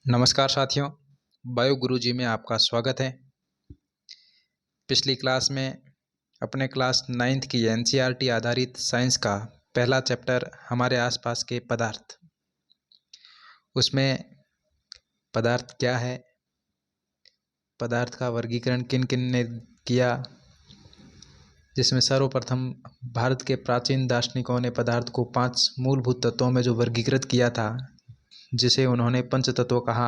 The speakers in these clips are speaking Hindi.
नमस्कार साथियों, बायो गुरुजी में आपका स्वागत है। पिछली क्लास में अपने क्लास 9th की एनसीईआरटी आधारित साइंस का पहला चैप्टर हमारे आसपास के पदार्थ, उसमें पदार्थ क्या है, पदार्थ का वर्गीकरण किन किन ने किया, जिसमें सर्वप्रथम भारत के प्राचीन दार्शनिकों ने पदार्थ को 5 मूलभूत तत्वों में जो वर्गीकृत किया था, जिसे उन्होंने पंच तत्व कहा,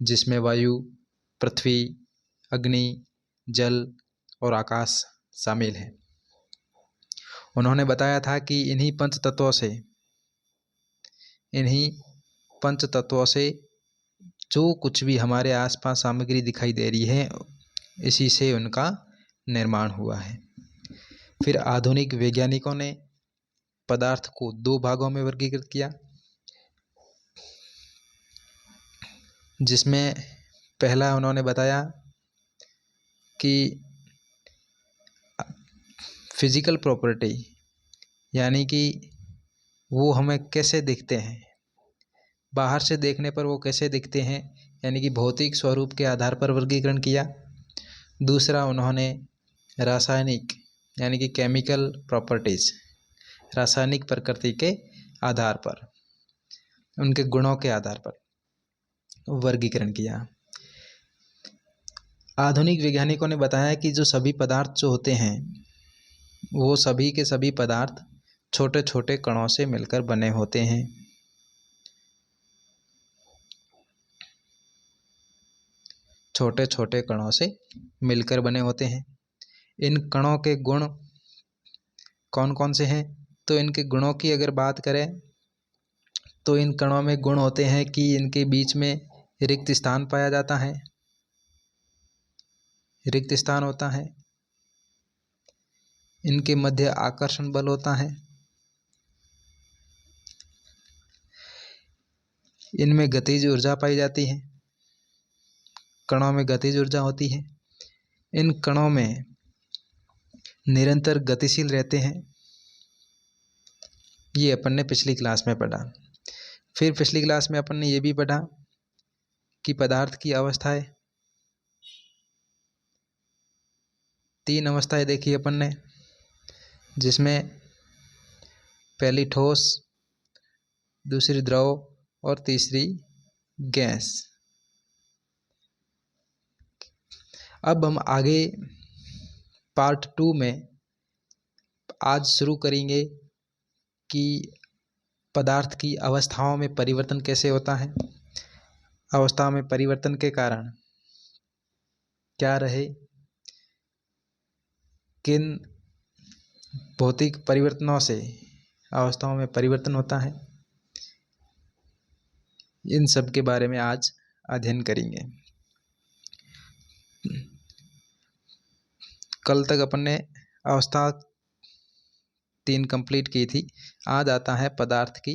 जिसमें वायु, पृथ्वी, अग्नि, जल और आकाश शामिल है। उन्होंने बताया था कि इन्हीं पंच तत्वों से जो कुछ भी हमारे आसपास सामग्री दिखाई दे रही है, इसी से उनका निर्माण हुआ है। फिर आधुनिक वैज्ञानिकों ने पदार्थ को 2 भागों में वर्गीकृत किया, जिसमें पहला उन्होंने बताया कि फिजिकल प्रॉपर्टी, यानी कि वो हमें कैसे दिखते हैं, बाहर से देखने पर वो कैसे दिखते हैं, यानी कि भौतिक स्वरूप के आधार पर वर्गीकरण किया। दूसरा उन्होंने रासायनिक यानी कि केमिकल प्रॉपर्टीज़, रासायनिक प्रकृति के आधार पर, उनके गुणों के आधार पर वर्गीकरण किया। आधुनिक वैज्ञानिकों ने बताया कि जो सभी पदार्थ जो होते हैं, वो सभी के सभी पदार्थ छोटे छोटे कणों से मिलकर बने होते हैं। छोटे छोटे कणों से मिलकर बने होते हैं। इन कणों के गुण कौन कौन से हैं? तो इनके गुणों की अगर बात करें तो इन कणों में गुण होते हैं कि इनके बीच में रिक्त स्थान पाया जाता है, रिक्त स्थान होता है। इनके मध्य आकर्षण बल होता है। इनमें गतिज ऊर्जा पाई जाती है, कणों में गतिज ऊर्जा होती है। इन कणों में निरंतर गतिशील रहते हैं। ये अपन ने पिछली क्लास में पढ़ा। फिर पिछली क्लास में अपन ने ये भी पढ़ा कि पदार्थ की अवस्थाएं, 3 अवस्थाएं देखी अपन ने, जिसमें पहली ठोस, दूसरी द्रव और तीसरी गैस। अब हम आगे पार्ट 2 में आज शुरू करेंगे कि पदार्थ की अवस्थाओं में परिवर्तन कैसे होता है, अवस्थाओं में परिवर्तन के कारण क्या रहे, किन भौतिक परिवर्तनों से अवस्थाओं में परिवर्तन होता है, इन सब के बारे में आज अध्ययन करेंगे। कल तक अपन ने अवस्था 3 कंप्लीट की थी। आज आता है पदार्थ की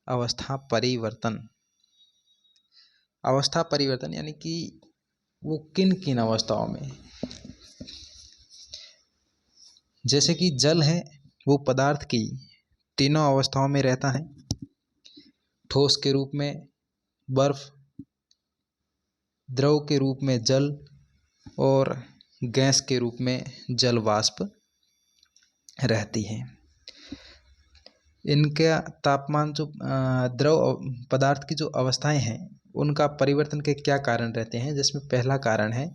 अवस्था परिवर्तन। अवस्था परिवर्तन यानी कि वो किन किन अवस्थाओं में, जैसे कि जल है, वो पदार्थ की तीनों अवस्थाओं में रहता है। ठोस के रूप में बर्फ, द्रव के रूप में जल और गैस के रूप में जल वाष्प रहती है। इनका तापमान, जो द्रव पदार्थ की जो अवस्थाएं हैं, उनका परिवर्तन के क्या कारण रहते हैं, जिसमें पहला कारण है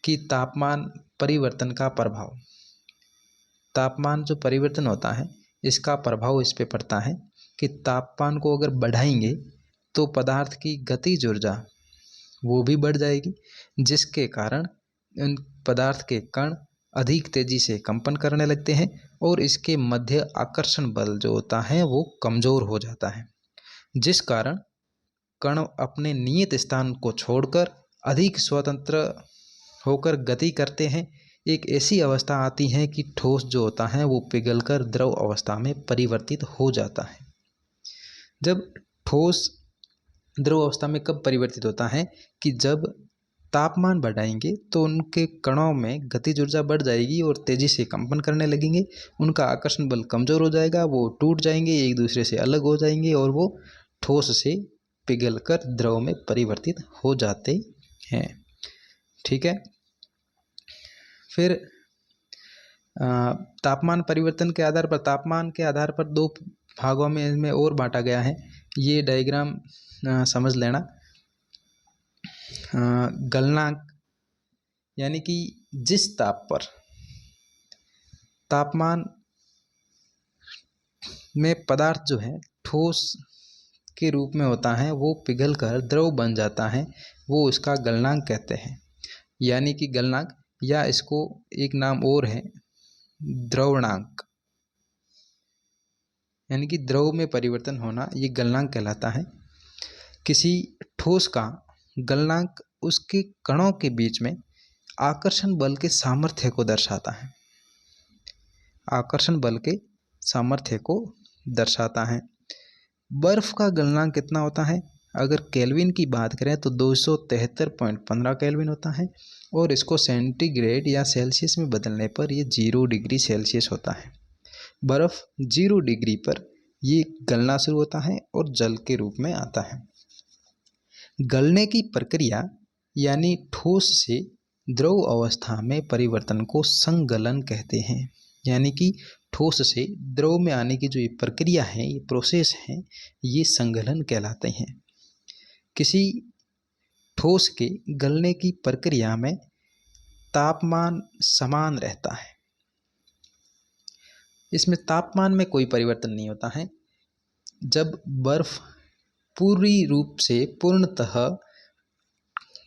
कि तापमान परिवर्तन का प्रभाव। तापमान जो परिवर्तन होता है, इसका प्रभाव इस पे पड़ता है कि तापमान को अगर बढ़ाएंगे तो पदार्थ की गतिज ऊर्जा वो भी बढ़ जाएगी, जिसके कारण इन पदार्थ के कण अधिक तेजी से कंपन करने लगते हैं और इसके मध्य आकर्षण बल जो होता है वो कमज़ोर हो जाता है, जिस कारण कण अपने नियत स्थान को छोड़कर अधिक स्वतंत्र होकर गति करते हैं। एक ऐसी अवस्था आती है कि ठोस जो होता है वो पिघलकर द्रव अवस्था में परिवर्तित हो जाता है। जब ठोस द्रव अवस्था में कब परिवर्तित होता है कि जब तापमान बढ़ाएंगे तो उनके कणों में गतिज ऊर्जा बढ़ जाएगी और तेज़ी से कंपन करने लगेंगे। उनका आकर्षण बल कमज़ोर हो जाएगा, वो टूट जाएंगे, एक दूसरे से अलग हो जाएंगे और वो ठोस से पिघलकर द्रव में परिवर्तित हो जाते हैं। ठीक है। फिर तापमान परिवर्तन के आधार पर, तापमान के आधार पर दो भागों में इनमें और बांटा गया है। ये डायग्राम समझ लेना। गलनांक यानी कि जिस ताप पर तापमान में पदार्थ जो है ठोस के रूप में होता है, वो पिघलकर द्रव बन जाता है, वो उसका गलनांक कहते हैं। यानी कि गलनांक, या इसको एक नाम और है द्रवणांक, यानी कि द्रव में परिवर्तन होना, ये गलनांक कहलाता है। किसी ठोस का गलनांक उसके कणों के बीच में आकर्षण बल के सामर्थ्य को दर्शाता है। आकर्षण बल के सामर्थ्य को दर्शाता है। बर्फ का गलनांक कितना होता है? अगर केल्विन की बात करें तो 273.15 केल्विन होता है, और इसको सेंटीग्रेड या सेल्सियस में बदलने पर ये 0 डिग्री सेल्सियस होता है। बर्फ 0 डिग्री पर ये गलना शुरू होता है और जल के रूप में आता है। गलने की प्रक्रिया यानी ठोस से द्रव अवस्था में परिवर्तन को संगलन कहते हैं। यानी कि ठोस से द्रव में आने की जो ये प्रक्रिया है, ये प्रोसेस है, ये संगलन कहलाते हैं। किसी ठोस के गलने की प्रक्रिया में तापमान समान रहता है। इसमें तापमान में कोई परिवर्तन नहीं होता है। जब बर्फ पूरी रूप से पूर्णतः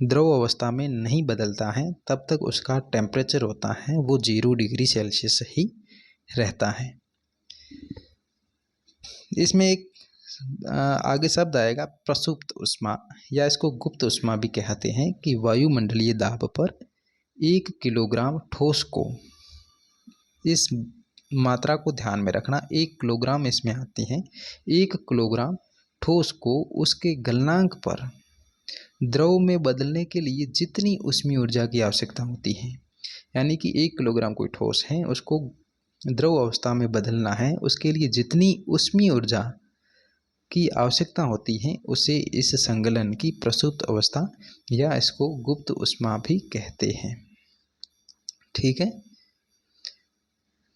द्रव अवस्था में नहीं बदलता है, तब तक उसका टेम्परेचर होता है वो 0 डिग्री सेल्सियस ही रहता है। इसमें एक आगे शब्द आएगा प्रसुप्त उष्मा, या इसको गुप्त उष्मा भी कहते हैं, कि वायुमंडलीय दाब पर 1 किलोग्राम ठोस को, इस मात्रा को ध्यान में रखना, 1 किलोग्राम इसमें आती है। 1 किलोग्राम ठोस को उसके गलनांक पर द्रव में बदलने के लिए जितनी ऊष्मीय ऊर्जा की आवश्यकता होती है, यानी कि 1 किलोग्राम कोई ठोस है, उसको द्रव अवस्था में बदलना है, उसके लिए जितनी ऊष्मीय ऊर्जा की आवश्यकता होती है, उसे इस संगलन की प्रसुप्त अवस्था या इसको गुप्त उष्मा भी कहते हैं। ठीक है।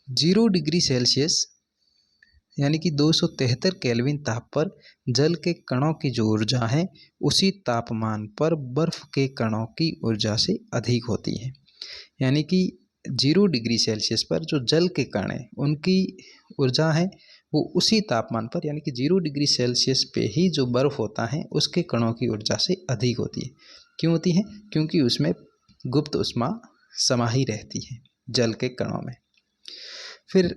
0 डिग्री सेल्सियस यानी कि 273 केल्विन ताप पर जल के कणों की जो ऊर्जा है, उसी तापमान पर बर्फ के कणों की ऊर्जा से अधिक होती है। यानी कि 0 डिग्री सेल्सियस पर जो जल के कण हैं, उनकी ऊर्जा है वो उसी तापमान पर, यानी कि 0 डिग्री सेल्सियस पे ही जो बर्फ होता है उसके कणों की ऊर्जा से अधिक होती है। क्यों होती है? क्योंकि उसमें गुप्त उष्मा समाही रहती है जल के कणों में। फिर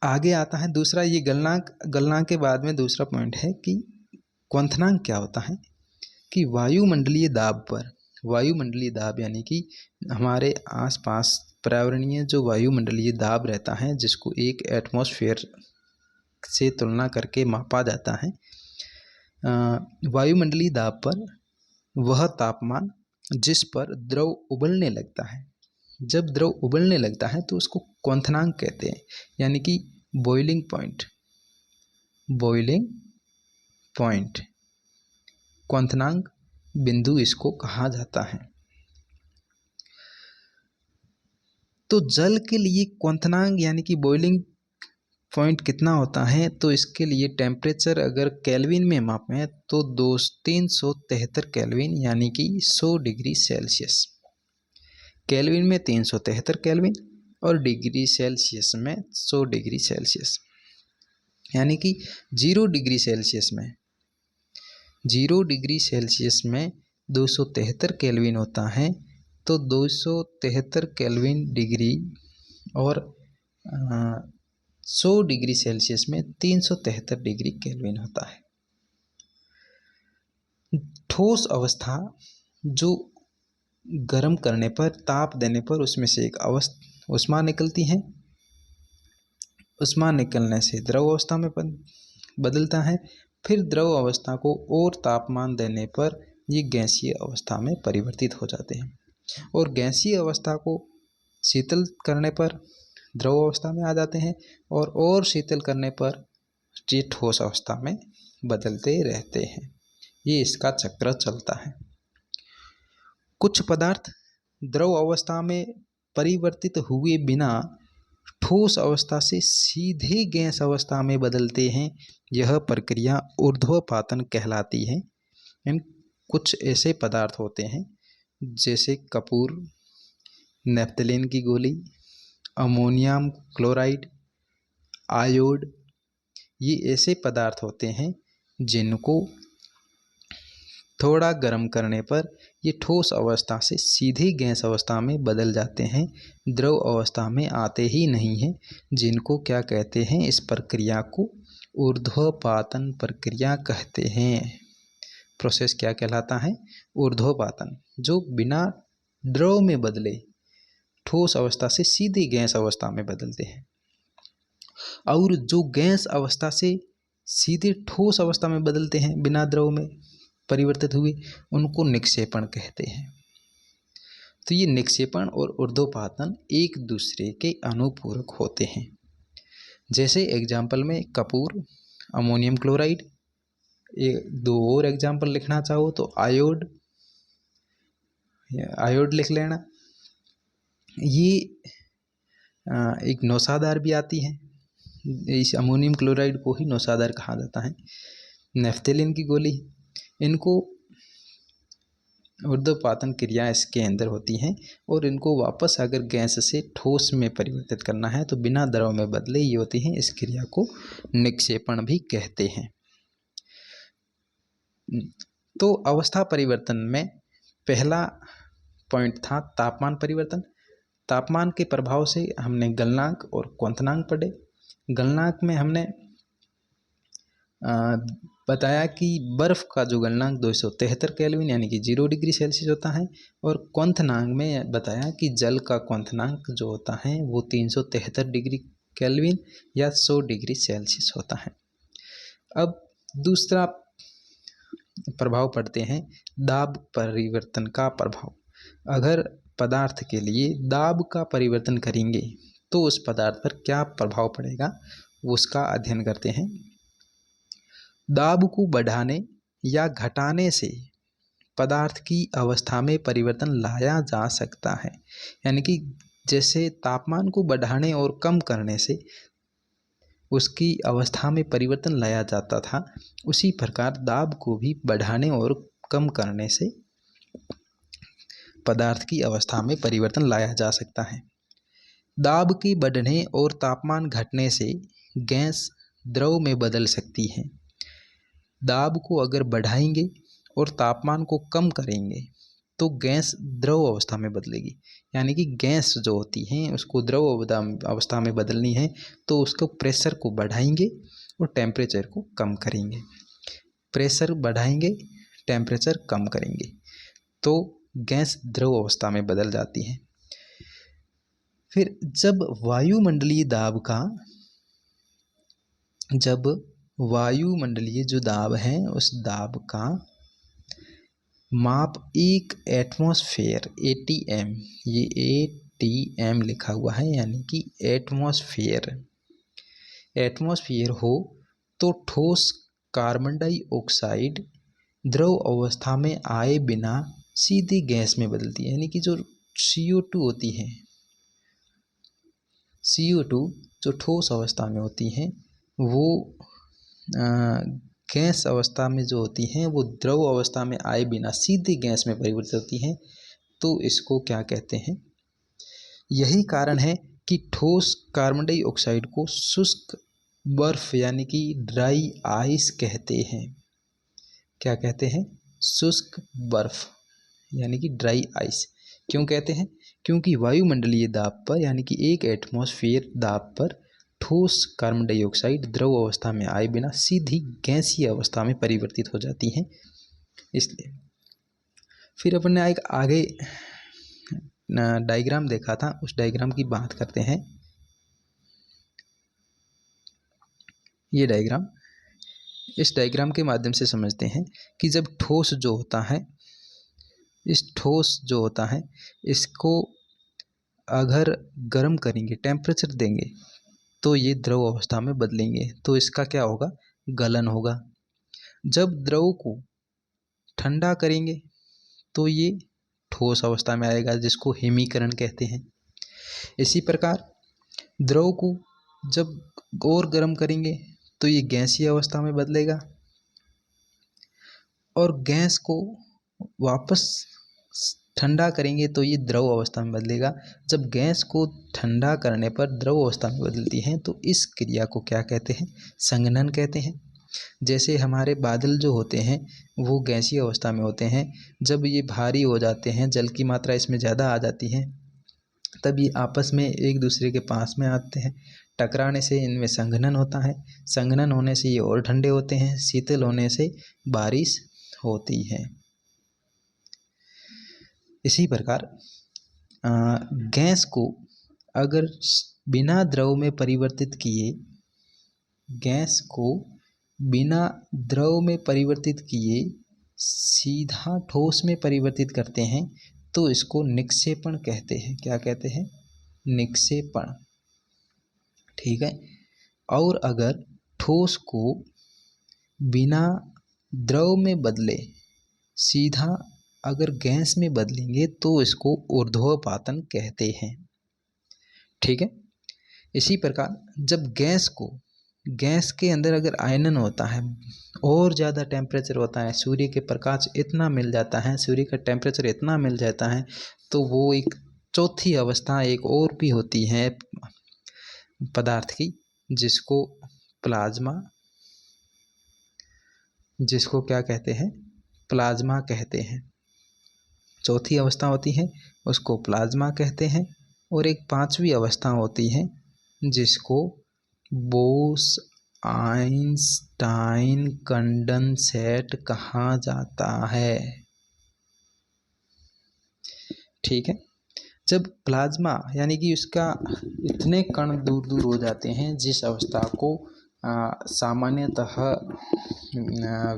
आगे आता है दूसरा, ये गलनांक के बाद में दूसरा पॉइंट है कि क्वथनांक क्या होता है। कि वायुमंडलीय दाब पर, वायुमंडलीय दाब यानी कि हमारे आसपास पर्यावरणीय जो वायुमंडलीय दाब रहता है, जिसको एक एटमॉस्फेयर से तुलना करके मापा जाता है, वायुमंडलीय दाब पर वह तापमान जिस पर द्रव उबलने लगता है, जब द्रव उबलने लगता है तो उसको क्वथनांक कहते हैं, यानी कि बॉइलिंग पॉइंट। बॉइलिंग पॉइंट, क्वथनांक बिंदु इसको कहा जाता है। तो जल के लिए क्वथनांक यानी कि बॉइलिंग पॉइंट कितना होता है, तो इसके लिए टेम्परेचर अगर केल्विन में मापें तो 373 केल्विन यानी कि 100 डिग्री सेल्सियस। केल्विन में 373 केल्विन और डिग्री सेल्सियस में 100 डिग्री सेल्सियस, यानी कि 0 डिग्री सेल्सियस में 0 डिग्री सेल्सियस में 273 केल्विन होता है, तो 273 केल्विन डिग्री और 100 डिग्री सेल्सियस में 373 डिग्री केल्विन होता है। ठोस अवस्था जो गर्म करने पर, ताप देने पर उसमें से एक उष्मा निकलती है, उष्मा निकलने से द्रव अवस्था में बदलता है, फिर द्रव अवस्था को और तापमान देने पर ये गैसीय अवस्था में परिवर्तित हो जाते हैं, और गैसीय अवस्था को शीतल करने पर द्रव अवस्था में आ जाते हैं, और शीतल करने पर ये ठोस अवस्था में बदलते रहते हैं। ये इसका चक्र चलता है। कुछ पदार्थ द्रव अवस्था में परिवर्तित हुए बिना ठोस अवस्था से सीधे गैस अवस्था में बदलते हैं। यह प्रक्रिया ऊर्ध्वपातन कहलाती है। इन कुछ ऐसे पदार्थ होते हैं जैसे कपूर, नेफ्थलीन की गोली, अमोनियम क्लोराइड, आयोड, ये ऐसे पदार्थ होते हैं जिनको थोड़ा गर्म करने पर ये ठोस अवस्था से सीधे गैस अवस्था में बदल जाते हैं, द्रव अवस्था में आते ही नहीं हैं, जिनको क्या कहते हैं, इस प्रक्रिया को ऊर्ध्वपातन प्रक्रिया कहते हैं। प्रोसेस क्या कहलाता है? ऊर्ध्वपातन, जो बिना द्रव में बदले ठोस अवस्था से सीधे गैस अवस्था में बदलते हैं। और जो गैस अवस्था से सीधे ठोस अवस्था में बदलते हैं बिना द्रव में परिवर्तित हुए, उनको निक्षेपण कहते हैं। तो ये निक्षेपण और ऊर्ध्वपातन एक दूसरे के अनुपूरक होते हैं। जैसे एग्जाम्पल में कपूर, अमोनियम क्लोराइड, दो और एग्जाम्पल लिखना चाहो तो आयोड लिख लेना। ये एक नौसादार भी आती है, इस अमोनियम क्लोराइड को ही नौसादार कहा जाता है। नेफ्थलीन की गोली, इनको ऊर्ध्वपातन क्रिया इसके अंदर होती हैं और इनको वापस अगर गैस से ठोस में परिवर्तित करना है तो बिना द्रव में बदले ये होती हैं। इस क्रिया को निक्षेपण भी कहते हैं। तो अवस्था परिवर्तन में पहला पॉइंट था तापमान परिवर्तन। तापमान के प्रभाव से हमने गलनांक और क्वथनांक पढ़े। गलनांक में हमने बताया कि बर्फ़ का जो गलनांक 273 केल्विन यानी कि 0 डिग्री सेल्सियस होता है, और क्वथनांक में बताया कि जल का क्वथनांक जो होता है वो 373 डिग्री केल्विन या 100 डिग्री सेल्सियस होता है। अब दूसरा प्रभाव पढ़ते हैं, दाब परिवर्तन का प्रभाव। अगर पदार्थ के लिए दाब का परिवर्तन करेंगे तो उस पदार्थ पर क्या प्रभाव पड़ेगा, उसका अध्ययन करते हैं। दाब को बढ़ाने या घटाने से पदार्थ की अवस्था में परिवर्तन लाया जा सकता है। यानी कि जैसे तापमान को बढ़ाने और कम करने से उसकी अवस्था में परिवर्तन लाया जाता था, उसी प्रकार दाब को भी बढ़ाने और कम करने से पदार्थ की अवस्था में परिवर्तन लाया जा सकता है। दाब के बढ़ने और तापमान घटने से गैस द्रव में बदल सकती है। दाब को अगर बढ़ाएंगे और तापमान को कम करेंगे तो गैस द्रव अवस्था में बदलेगी। यानी कि गैस जो होती है उसको द्रव अवस्था में बदलनी है तो उसको प्रेशर को बढ़ाएंगे और टेम्परेचर को कम करेंगे। प्रेशर बढ़ाएंगे, टेम्परेचर कम करेंगे तो गैस द्रव अवस्था में बदल जाती है। फिर जब वायुमंडलीय जो दाब है उस दाब का माप 1 एटमॉस्फेयर ATM, ये ATM लिखा हुआ है यानी कि एटमॉस्फेयर हो तो ठोस कार्बन डाइऑक्साइड द्रव अवस्था में आए बिना सीधी गैस में बदलती है। यानी कि जो CO2 होती है, CO2 जो ठोस अवस्था में होती हैं वो गैस अवस्था में जो होती हैं वो द्रव अवस्था में आए बिना सीधी गैस में परिवर्तित होती हैं। तो इसको क्या कहते हैं? यही कारण है कि ठोस कार्बन डाइऑक्साइड को शुष्क बर्फ यानी कि ड्राई आइस कहते हैं। क्या कहते हैं? शुष्क बर्फ यानी कि ड्राई आइस। क्यों कहते हैं? क्योंकि वायुमंडलीय दाब पर यानी कि 1 एटमॉस्फेयर दाब पर ठोस कार्बन डाइऑक्साइड द्रव अवस्था में आए बिना सीधी गैसीय अवस्था में परिवर्तित हो जाती हैं, इसलिए। फिर अपन ने एक आगे डायग्राम देखा था, उस डायग्राम की बात करते हैं। ये डायग्राम, इस डायग्राम के माध्यम से समझते हैं कि जब ठोस जो होता है, इस ठोस जो होता है इसको अगर गर्म करेंगे, टेम्परेचर देंगे तो ये द्रव अवस्था में बदलेंगे, तो इसका क्या होगा? गलन होगा। जब द्रव को ठंडा करेंगे तो ये ठोस अवस्था में आएगा, जिसको हिमीकरण कहते हैं। इसी प्रकार द्रव को जब और गर्म करेंगे तो ये गैसीय अवस्था में बदलेगा, और गैस को वापस ठंडा करेंगे तो ये द्रव अवस्था में बदलेगा। जब गैस को ठंडा करने पर द्रव अवस्था में बदलती हैं तो इस क्रिया को क्या कहते हैं? संघनन कहते हैं। जैसे हमारे बादल जो होते हैं वो गैसीय अवस्था में होते हैं, जब ये भारी हो जाते हैं, जल की मात्रा इसमें ज़्यादा आ जाती है, तब ये आपस में एक दूसरे के पास में आते हैं, टकराने से इनमें संघनन होता है। संघनन होने से ये और ठंडे होते हैं, शीतल होने से बारिश होती है। इसी प्रकार गैस को अगर बिना द्रव में परिवर्तित किए, गैस को बिना द्रव में परिवर्तित किए सीधा ठोस में परिवर्तित करते हैं तो इसको निक्षेपण कहते हैं। क्या कहते हैं? निक्षेपण। ठीक है। और अगर ठोस को बिना द्रव में बदले सीधा अगर गैस में बदलेंगे तो इसको ऊर्ध्वपातन कहते हैं। ठीक है। इसी प्रकार जब गैस के अंदर अगर आयनन होता है और ज़्यादा टेम्परेचर होता है, सूर्य के प्रकाश इतना मिल जाता है, सूर्य का टेम्परेचर इतना मिल जाता है, तो वो एक चौथी अवस्था एक और भी होती है पदार्थ की, जिसको प्लाज्मा, जिसको क्या कहते हैं? प्लाज्मा कहते हैं। चौथी अवस्था होती है उसको प्लाज्मा कहते हैं, और एक पांचवी अवस्था होती है जिसको बोस आइंस्टाइन कंडेंसेट कहा जाता है। ठीक है। जब प्लाज्मा यानी कि उसका इतने कण दूर दूर हो जाते हैं, जिस अवस्था को सामान्यतः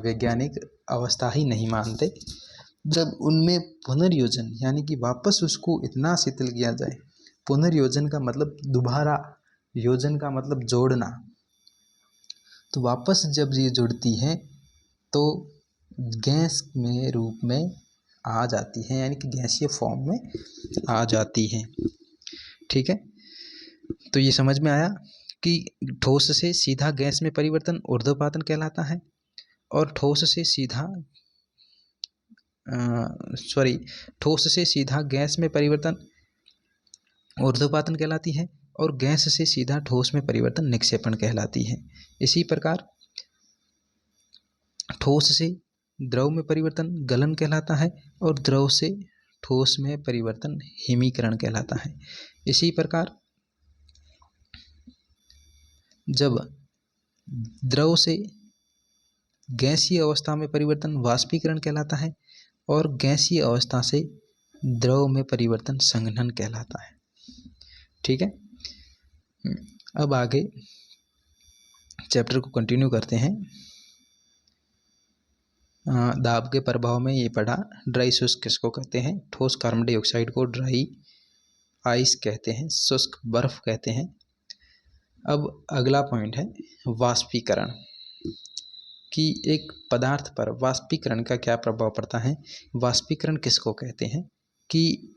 वैज्ञानिक अवस्था ही नहीं मानते, जब उनमें पुनर्योजन यानी कि वापस उसको इतना शीतल किया जाए, पुनर्योजन का मतलब दोबारा, योजन का मतलब जोड़ना, तो वापस जब ये जुड़ती है तो गैस में रूप में आ जाती है, यानी कि गैसीय फॉर्म में आ जाती है। ठीक है। तो ये समझ में आया कि ठोस से सीधा गैस में परिवर्तन ऊर्ध्वपातन कहलाता है, और ठोस से सीधा गैस में परिवर्तन ऊर्ध्वपातन कहलाती है, और गैस से सीधा ठोस में परिवर्तन निक्षेपण कहलाती है। इसी प्रकार ठोस से द्रव में परिवर्तन गलन कहलाता है, और द्रव से ठोस में परिवर्तन हिमीकरण कहलाता है। इसी प्रकार जब द्रव से गैसीय अवस्था में परिवर्तन वाष्पीकरण कहलाता है, और गैसीय अवस्था से द्रव में परिवर्तन संघनन कहलाता है। ठीक है। अब आगे चैप्टर को कंटिन्यू करते हैं। दाब के प्रभाव में ये पढ़ा, ड्राई शुष्क किसको कहते हैं? ठोस कार्बन डाइऑक्साइड को ड्राई आइस कहते हैं, शुष्क बर्फ कहते हैं। अब अगला पॉइंट है वाष्पीकरण, कि एक पदार्थ पर वाष्पीकरण का क्या प्रभाव पड़ता है। वाष्पीकरण किसको कहते हैं? कि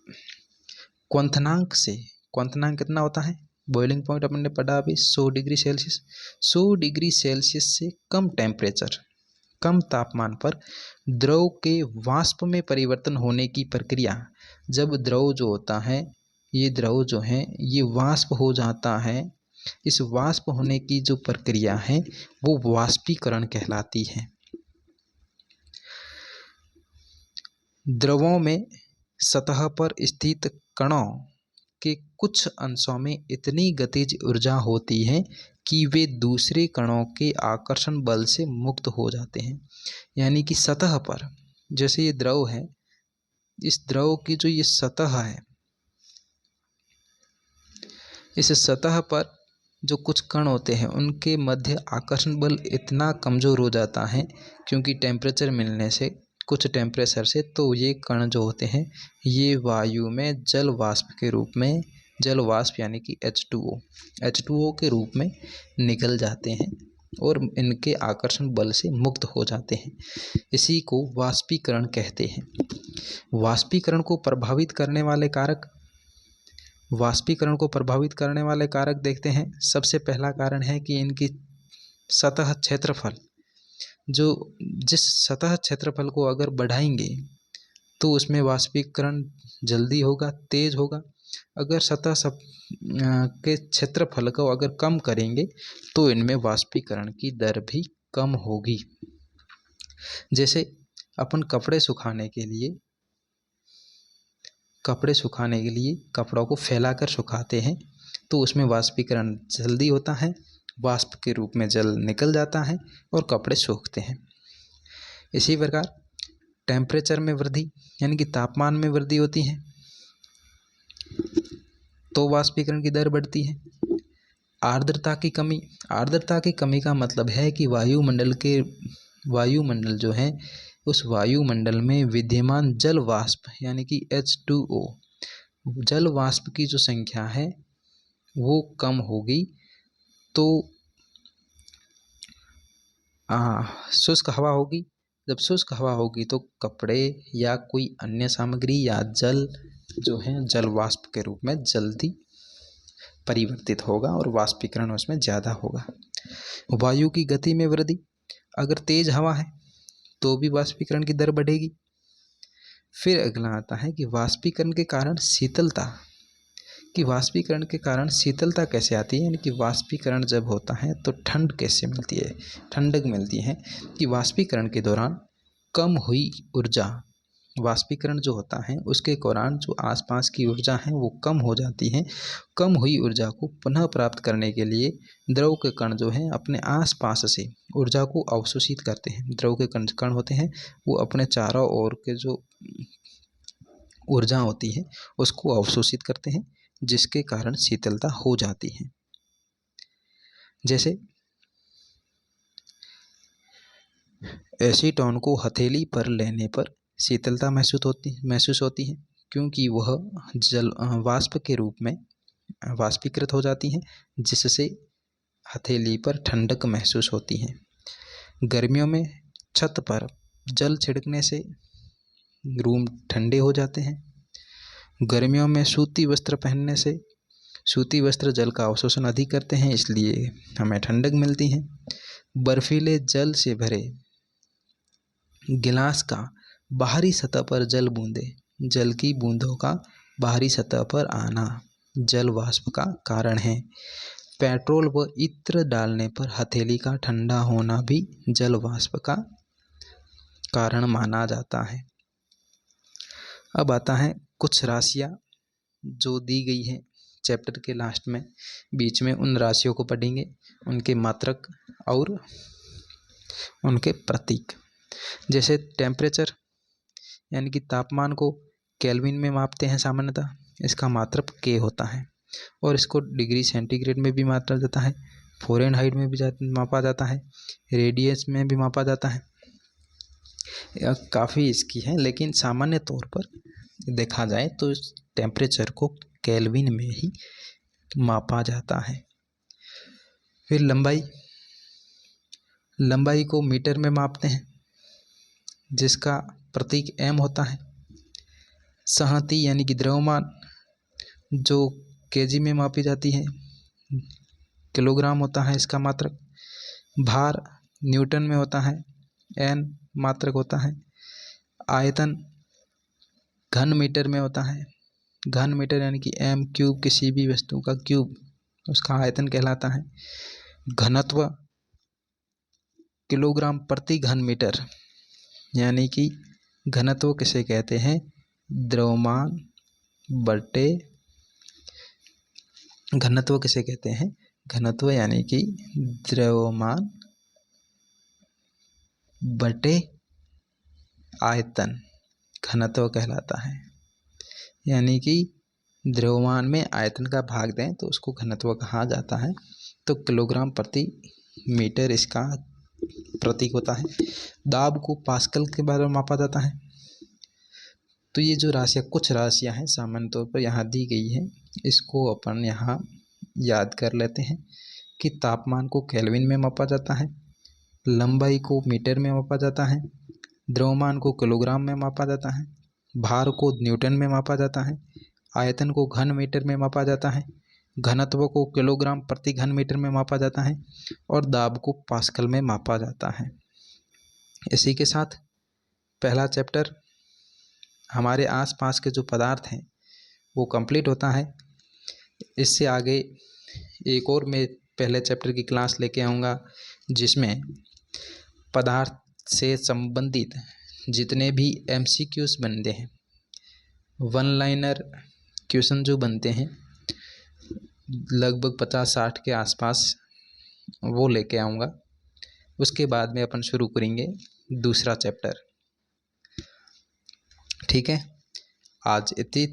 क्वथनांक से, क्वथनांक कितना होता है? बॉइलिंग पॉइंट अपन ने पढ़ा अभी 100 डिग्री सेल्सियस। 100 डिग्री सेल्सियस से कम टेम्परेचर, कम तापमान पर द्रव के वाष्प में परिवर्तन होने की प्रक्रिया, जब द्रव जो होता है, ये द्रव जो है ये वाष्प हो जाता है, इस वाष्प होने की जो प्रक्रिया है वो वाष्पीकरण कहलाती है। द्रवों में सतह पर स्थित कणों के कुछ अंशों में इतनी गतिज ऊर्जा होती है कि वे दूसरे कणों के आकर्षण बल से मुक्त हो जाते हैं। यानी कि सतह पर, जैसे ये द्रव है, इस द्रव की जो ये सतह है, इस सतह पर जो कुछ कण होते हैं उनके मध्य आकर्षण बल इतना कमज़ोर हो जाता है, क्योंकि टेम्परेचर मिलने से, कुछ टेम्परेचर से, तो ये कण जो होते हैं ये वायु में जल वाष्प के रूप में, जल वाष्प यानी कि H2O के रूप में निकल जाते हैं, और इनके आकर्षण बल से मुक्त हो जाते हैं। इसी को वाष्पीकरण कहते हैं। वाष्पीकरण को प्रभावित करने वाले कारक देखते हैं। सबसे पहला कारण है कि इनकी सतह क्षेत्रफल, जिस सतह क्षेत्रफल को अगर बढ़ाएंगे तो उसमें वाष्पीकरण जल्दी होगा, तेज होगा। अगर सतह के क्षेत्रफल को अगर कम करेंगे तो इनमें वाष्पीकरण की दर भी कम होगी। जैसे अपन कपड़े सुखाने के लिए कपड़ों को फैलाकर सुखाते हैं तो उसमें वाष्पीकरण जल्दी होता है, वाष्प के रूप में जल निकल जाता है और कपड़े सूखते हैं। इसी प्रकार टेम्परेचर में वृद्धि यानी कि तापमान में वृद्धि होती है तो वाष्पीकरण की दर बढ़ती है। आर्द्रता की कमी का मतलब है कि वायुमंडल जो है उस वायुमंडल में विद्यमान जल वाष्प यानी कि H2O जल वाष्प की जो संख्या है वो कम होगी तो शुष्क हवा होगी। जब शुष्क हवा होगी तो कपड़े या कोई अन्य सामग्री या जल जो है जल वाष्प के रूप में जल्दी परिवर्तित होगा और वाष्पीकरण उसमें ज़्यादा होगा। वायु की गति में वृद्धि, अगर तेज हवा है तो भी वाष्पीकरण की दर बढ़ेगी। फिर अगला आता है कि वाष्पीकरण के कारण शीतलता कैसे आती है, यानी कि वाष्पीकरण जब होता है तो ठंडक मिलती है कि वाष्पीकरण के दौरान कम हुई ऊर्जा, वाष्पीकरण जो होता है उसके दौरान जो आसपास की ऊर्जा है वो कम हो जाती है। कम हुई ऊर्जा को पुनः प्राप्त करने के लिए द्रव के कण जो हैं अपने आसपास से ऊर्जा को अवशोषित करते हैं। द्रव के कण होते हैं वो अपने चारों ओर के जो ऊर्जा होती है उसको अवशोषित करते हैं, जिसके कारण शीतलता हो जाती है। जैसे एसीटोन को हथेली पर लेने पर शीतलता महसूस होती है क्योंकि वह जल वाष्प के रूप में वाष्पीकृत हो जाती है, जिससे हथेली पर ठंडक महसूस होती है। गर्मियों में छत पर जल छिड़कने से रूम ठंडे हो जाते हैं। गर्मियों में सूती वस्त्र पहनने से सूती वस्त्र जल का अवशोषण अधिक करते हैं, इसलिए हमें ठंडक मिलती है। बर्फीले जल से भरे गिलास का बाहरी सतह पर जल की बूंदों का बाहरी सतह पर आना जल वाष्प का कारण है। पेट्रोल व इत्र डालने पर हथेली का ठंडा होना भी जल वाष्प का कारण माना जाता है। अब आता है कुछ राशियाँ जो दी गई है चैप्टर के लास्ट में, बीच में उन राशियों को पढ़ेंगे, उनके मात्रक और उनके प्रतीक। जैसे टेम्परेचर यानी कि तापमान को केल्विन में मापते हैं सामान्यतः, इसका मात्रक K होता है और इसको डिग्री सेंटीग्रेड में भी मापा जाता है, फ़ारेनहाइट में भी मापा जाता है, रेडियंस में भी मापा जाता है। काफ़ी इसकी है, लेकिन सामान्य तौर पर देखा जाए तो टेम्परेचर को केल्विन में ही मापा जाता है। फिर लंबाई को मीटर में मापते हैं, जिसका प्रतीक m होता है। सहती यानी कि द्रव्यमान जो kg में मापी जाती है, किलोग्राम होता है इसका मात्रक। भार न्यूटन में होता है, n मात्रक होता है। आयतन घन मीटर में होता है, घन मीटर यानी कि m क्यूब, किसी भी वस्तु का क्यूब उसका आयतन कहलाता है। घनत्व किलोग्राम प्रति घन मीटर, यानी कि घनत्व किसे कहते हैं, द्रव्यमान बटे घनत्व किसे कहते हैं, घनत्व यानी कि द्रव्यमान बटे आयतन घनत्व कहलाता है। यानी कि द्रव्यमान में आयतन का भाग दें तो उसको घनत्व कहा जाता है। तो किलोग्राम प्रति मीटर इसका प्रतीक होता है। दाब को पास्कल के बारे में मापा जाता है। तो ये जो कुछ राशियाँ हैं सामान्य तौर पर यहाँ दी गई है, इसको अपन यहाँ याद कर लेते हैं। कि तापमान को केल्विन में मापा जाता है, लंबाई को मीटर में मापा जाता है, द्रव्यमान को किलोग्राम में मापा जाता है, भार को न्यूटन में मापा जाता है, आयतन को घन मीटर में मापा जाता है, घनत्व को किलोग्राम प्रति घन मीटर में मापा जाता है और दाब को पास्कल में मापा जाता है। इसी के साथ पहला चैप्टर हमारे आसपास के जो पदार्थ हैं वो कंप्लीट होता है। इससे आगे एक और मैं पहले चैप्टर की क्लास लेके आऊँगा जिसमें पदार्थ से संबंधित जितने भी MCQs बनते हैं, वन लाइनर क्वेश्चन जो बनते हैं लगभग 50-60 के आसपास, वो लेके आऊँगा। उसके बाद में अपन शुरू करेंगे दूसरा चैप्टर। ठीक है, आज इतनी